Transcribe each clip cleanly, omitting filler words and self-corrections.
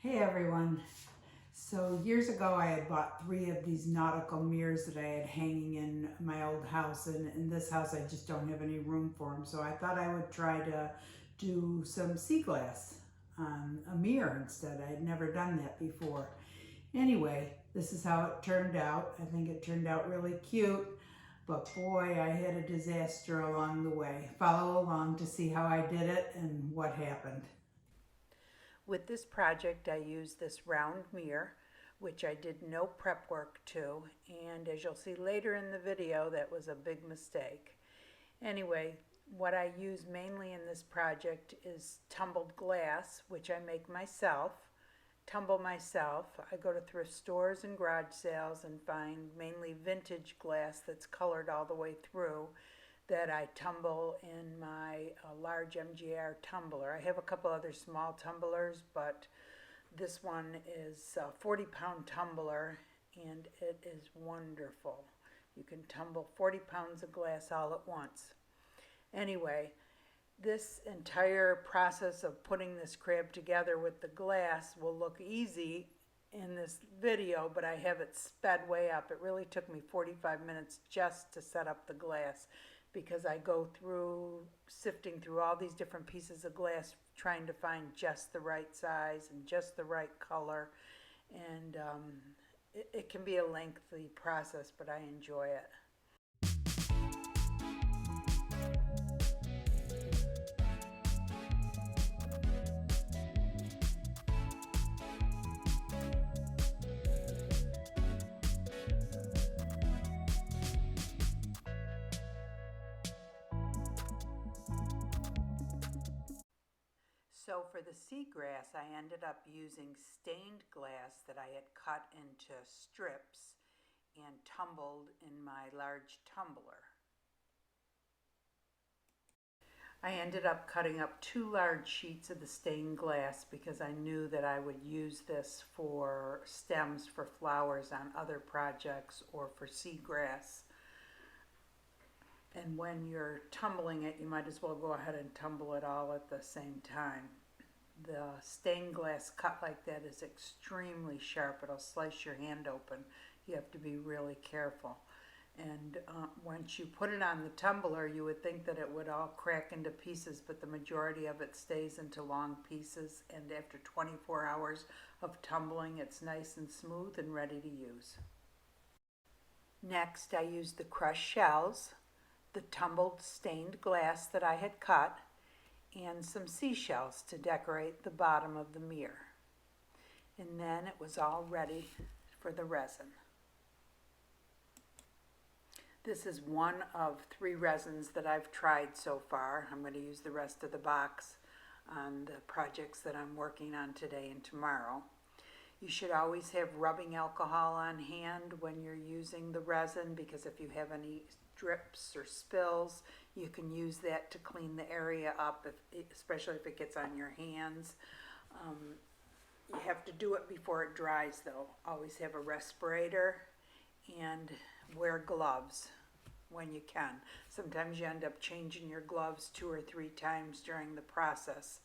Hey everyone. So years ago I had bought 3 of these nautical mirrors that I had hanging in my old house, and in this house I just don't have any room for them. So I thought I would try to do some sea glass on a mirror instead. I had never done that before. Anyway, this is how it turned out. I think it turned out really cute, but boy, I had a disaster along the way. Follow along to see how I did it and what happened. With this project, I used this round mirror, which I did no prep work to, and as you'll see later in the video, that was a big mistake. Anyway, what I use mainly in this project is tumbled glass, which I make myself, tumble myself. I go to thrift stores and garage sales and find mainly vintage glass that's colored all the way through, that I tumble in my large MGR tumbler. I have a couple other small tumblers, but this one is a 40-pound tumbler, and it is wonderful. You can tumble 40 pounds of glass all at once. Anyway, this entire process of putting this crab together with the glass will look easy in this video, but I have it sped way up. It really took me 45 minutes just to set up the glass, because I go through sifting through all these different pieces of glass trying to find just the right size and just the right color, and it can be a lengthy process, but I enjoy it. So for the seagrass, I ended up using stained glass that I had cut into strips and tumbled in my large tumbler. I ended up cutting up 2 large sheets of the stained glass because I knew that I would use this for stems for flowers on other projects or for seagrass. And when you're tumbling it, you might as well go ahead and tumble it all at the same time. The stained glass cut like that is extremely sharp. It'll slice your hand open. You have to be really careful. And once you put it on the tumbler, you would think that it would all crack into pieces, but the majority of it stays into long pieces, and after 24 hours of tumbling, it's nice and smooth and ready to use. Next, I used the crushed shells, the tumbled stained glass that I had cut, and some seashells to decorate the bottom of the mirror. And then it was all ready for the resin. This is one of 3 resins that I've tried so far. I'm going to use the rest of the box on the projects that I'm working on today and tomorrow. You should always have rubbing alcohol on hand when you're using the resin, because if you have any drips or spills, you can use that to clean the area up, especially if it gets on your hands. You have to do it before it dries though. Always have a respirator and wear gloves when you can. Sometimes you end up changing your gloves 2 or 3 times during the process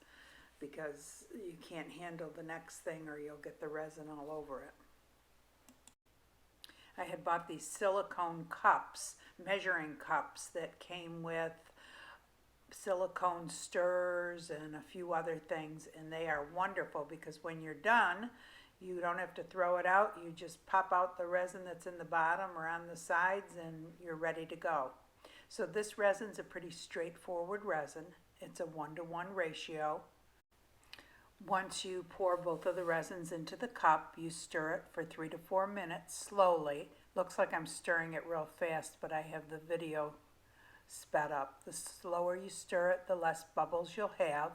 because you can't handle the next thing or you'll get the resin all over it. I had bought these silicone cups, measuring cups, that came with silicone stirrers and a few other things, and they are wonderful because when you're done, you don't have to throw it out. You just pop out the resin that's in the bottom or on the sides and you're ready to go. So this resin's a pretty straightforward resin. It's a 1-to-1 ratio. Once you pour both of the resins into the cup, you stir it for 3 to 4 minutes slowly. Looks like I'm stirring it real fast, but I have the video sped up. The slower you stir it, the less bubbles you'll have.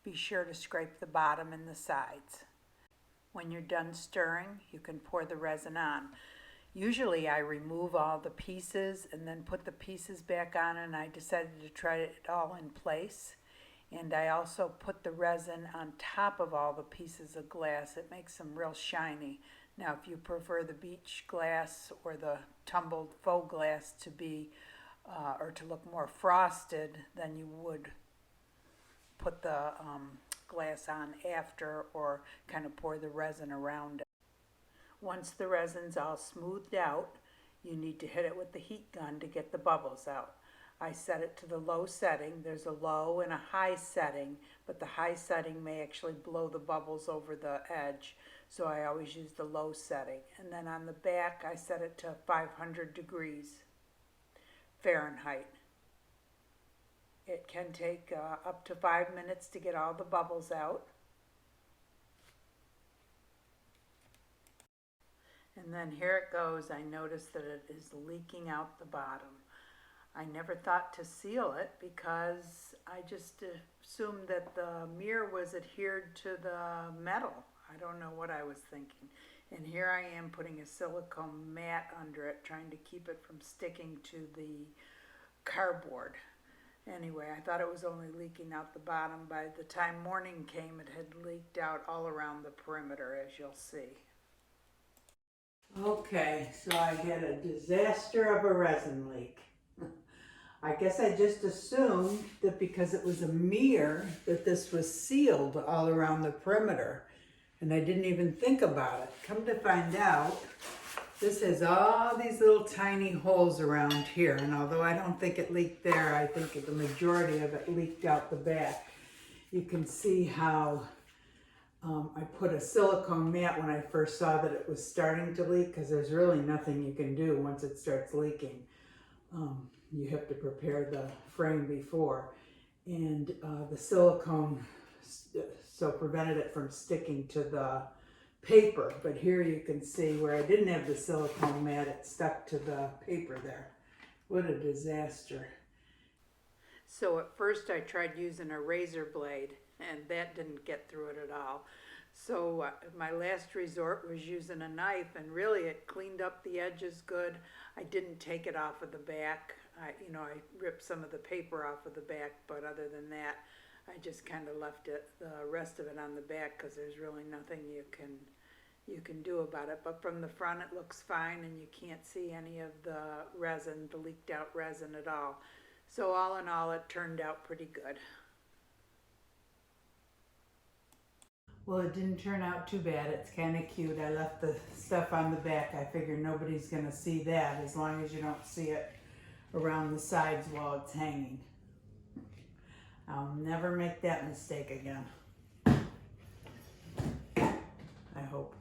Be sure to scrape the bottom and the sides. When you're done stirring, you can pour the resin on. Usually I remove all the pieces and then put the pieces back on, and I decided to try it all in place. And I also put the resin on top of all the pieces of glass. It makes them real shiny. Now, if you prefer the beach glass or the tumbled faux glass to be, or to look more frosted, then you would put the glass on after, or kind of pour the resin around it. Once the resin's all smoothed out, you need to hit it with the heat gun to get the bubbles out. I set it to the low setting. There's a low and a high setting, but the high setting may actually blow the bubbles over the edge, so I always use the low setting. And then on the back, I set it to 500 degrees Fahrenheit. It can take up to 5 minutes to get all the bubbles out. And then here it goes. I noticed that it is leaking out the bottom. I never thought to seal it because I just assumed that the mirror was adhered to the metal. I don't know what I was thinking. And here I am putting a silicone mat under it, trying to keep it from sticking to the cardboard. Anyway, I thought it was only leaking out the bottom. By the time morning came, it had leaked out all around the perimeter, as you'll see. Okay, so I get a disaster of a resin leak. I guess I just assumed that because it was a mirror that this was sealed all around the perimeter, and I didn't even think about it. Come to find out, this has all these little tiny holes around here, and although I don't think it leaked there, I think the majority of it leaked out the back. You can see how I put a silicone mat when I first saw that it was starting to leak, because there's really nothing you can do once it starts leaking. You have to prepare the frame before, and the silicone so prevented it from sticking to the paper. But here you can see where I didn't have the silicone mat, it stuck to the paper there. What a disaster. So at first I tried using a razor blade, and that didn't get through it at all. So my last resort was using a knife, and really it cleaned up the edges good. I didn't take it off of the back. I ripped some of the paper off of the back, but other than that, I just kind of left it, the rest of it on the back, because there's really nothing you can do about it. But from the front it looks fine, and you can't see any of the resin, the leaked out resin at all. So all in all, it turned out pretty good. Well, it didn't turn out too bad. It's kind of cute. I left the stuff on the back. I figure nobody's going to see that as long as you don't see it around the sides while it's hanging. I'll never make that mistake again. I hope.